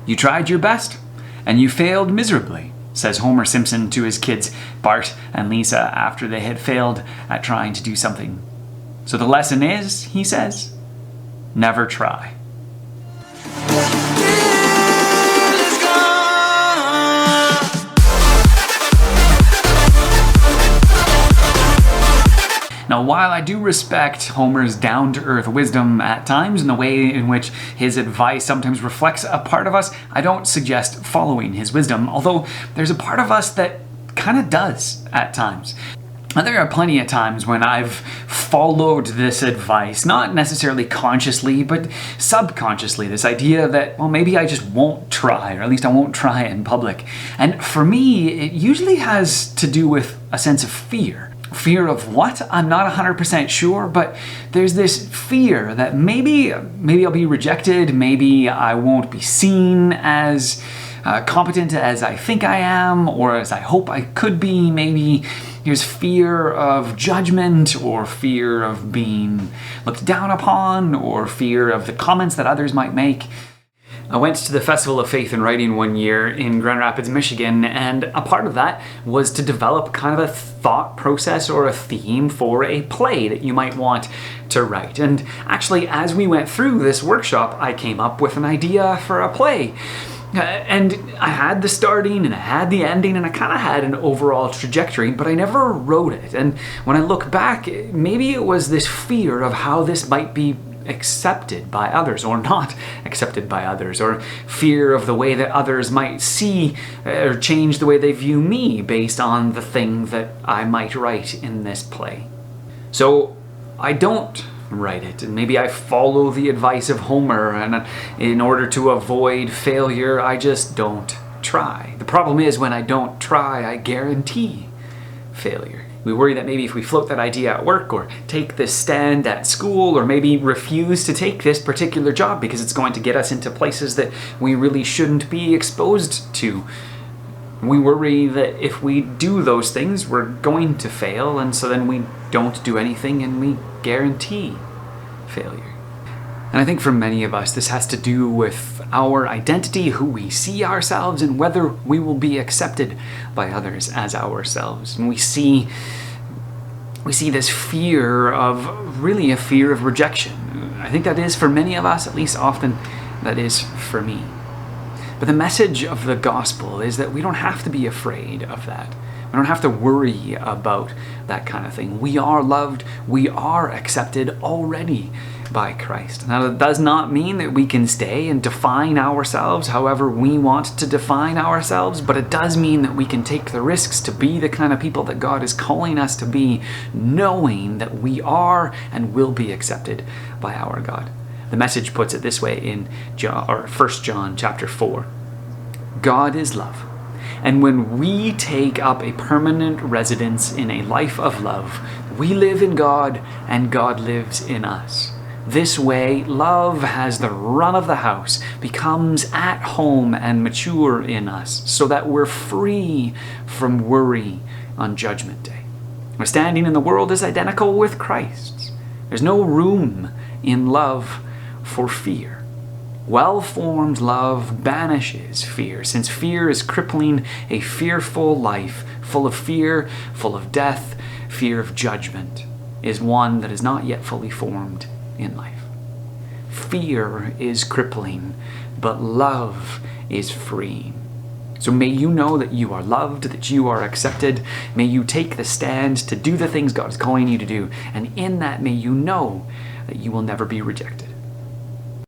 You tried your best, and you failed miserably, says Homer Simpson to his kids, Bart and Lisa, after they had failed at trying to do something. So the lesson is, he says, never try. Now, while I do respect Homer's down-to-earth wisdom at times and the way in which his advice sometimes reflects a part of us, I don't suggest following his wisdom, although there's a part of us that kind of does at times. And there are plenty of times when I've followed this advice, not necessarily consciously, but subconsciously, this idea that, well, maybe I just won't try, or at least I won't try in public. And for me, it usually has to do with a sense of fear. Fear of what? I'm not 100% sure, but there's this fear that maybe I'll be rejected, maybe I won't be seen as competent as I think I am, or as I hope I could be. Maybe there's fear of judgment, or fear of being looked down upon, or fear of the comments that others might make. I went to the Festival of Faith and Writing one year in Grand Rapids, Michigan, and a part of that was to develop kind of a thought process or a theme for a play that you might want to write. And actually, as we went through this workshop, I came up with an idea for a play. And I had the starting and I had the ending and I kind of had an overall trajectory, but I never wrote it. And when I look back, maybe it was this fear of how this might be accepted by others or not accepted by others, or fear of the way that others might see or change the way they view me based on the thing that I might write in this play. So I don't write it, and maybe I follow the advice of Homer, and in order to avoid failure, I just don't try. The problem is, when I don't try, I guarantee failure. We worry that maybe if we float that idea at work, or take this stand at school, or maybe refuse to take this particular job because it's going to get us into places that we really shouldn't be exposed to. We worry that if we do those things, we're going to fail, and so then we don't do anything and we guarantee failure. And I think for many of us, this has to do with our identity, who we see ourselves, and whether we will be accepted by others as ourselves. And we see this fear of, really a fear of rejection. I think that is for many of us, at least often that is for me. But the message of the gospel is that we don't have to be afraid of that. We don't have to worry about that kind of thing. We are loved, we are accepted already by Christ. Now, that does not mean that we can stay and define ourselves however we want to define ourselves, but it does mean that we can take the risks to be the kind of people that God is calling us to be, knowing that we are and will be accepted by our God. The Message puts it this way in 1 John chapter 4. God is love. And when we take up a permanent residence in a life of love, we live in God and God lives in us. This way, love has the run of the house, becomes at home and mature in us, so that we're free from worry on Judgment Day. Our standing in the world is identical with Christ's. There's no room in love for fear. Well-formed love banishes fear, since fear is crippling. A fearful life, full of fear, full of death, fear of judgment, is one that is not yet fully formed in life. Fear is crippling, but love is freeing. So may you know that you are loved, that you are accepted. May you take the stand to do the things God is calling you to do, and in that may you know that you will never be rejected.